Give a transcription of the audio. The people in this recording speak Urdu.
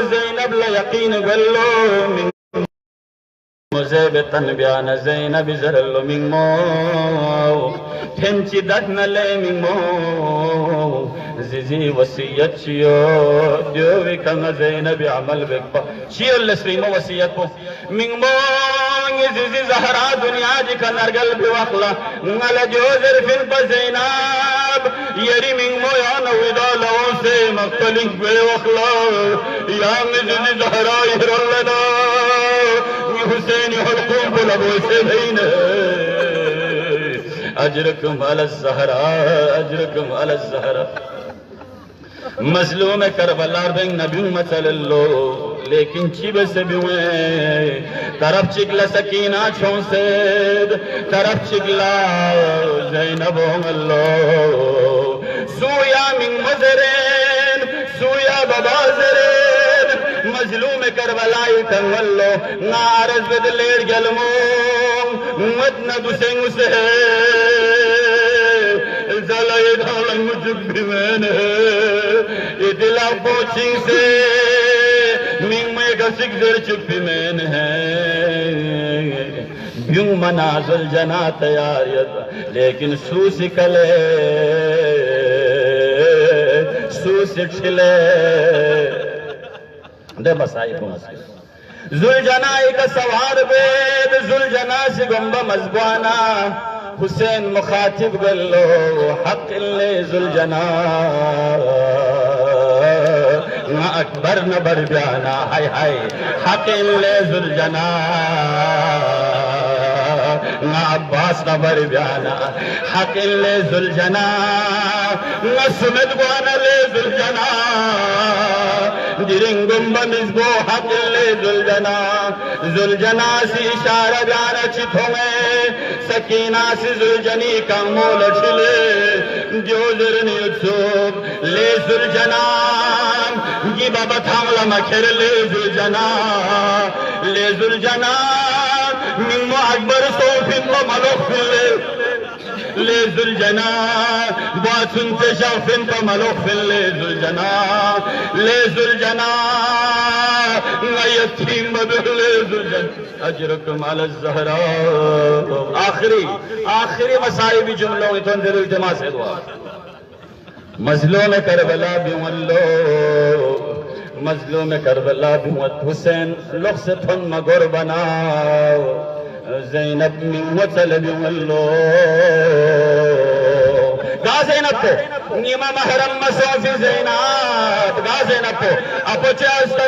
زینب لیقین گلو من مزیبتن بیان زینب زرلو من مو پھنچی دکن لے من مو زیزی وسیعت چیو دیوی کنگ زینب عمل بکپا چیو لسریمو وسیعت پو من مو زیزی زہرا دنیا جی کا نرگل بھی وقلا نل جو زرفن پا زینب یری من مو یا نویدہ لو سے مقتلنگ بھی وقلا یا زیزی زہرا یرلنا حسین حلقوم بلبو سے بین اجرکم علی الزہراء اجرکم علی الزہراء مظلوم کربلا بین نبی مسل اللہ لیکن چیب سے بیویں طرف چکلا سکینہ چھون سید طرف چکلا زینب اللہ سویا من مزرین سویا ببازرین مظلوم کربلائی تنولو نارز بدلیر گلمو مدنب سنگ سے زلائی دھالنگ مجھک بھی میں نے ادلا پوچھنگ سے مینگ میں کا سکزر چک بھی میں نے بیوں منازل جنا تیاریت لیکن سوسی کلے سوسی چھلے دے مسائی کو مسئلہ زلجنائی کا سوار بید زلجنا سے گمبا مزبانا حسین مخاطب گلو حق اللہ زلجنا نا اکبر نبر بیانا ہائی ہائی حق اللہ زلجنا نا عباس نبر بیانا حق اللہ زلجنا نا سمد بانا لے زلجنا جرنگم بمزبو حق اللہ زلجنا زلجنا سی اشارہ جانا چتھوں میں سکینہ سی زلجنی کا مول چھلے جو زرنی اتسوب لے زلجنا یہ بابا تھاملہ مکھر لے زلجنا لے زلجنا ممو اکبر صوفی و ملوخ لے زلجنا باسن تشافن پا ملوخ لے زلجنا یتیم بدل لے زلجنا اجرکم علی الزہراء آخری مسائبی جملوں اتن دل التماع سے دعا مظلوم کربلا بیولو مظلوم کربلا بیوت حسین لخ سے تھن مگر بناو زینب من وصل بیولو گا زینب کو نیمہ محرم مسوفی زینب گا زینب کو اپو چاہتا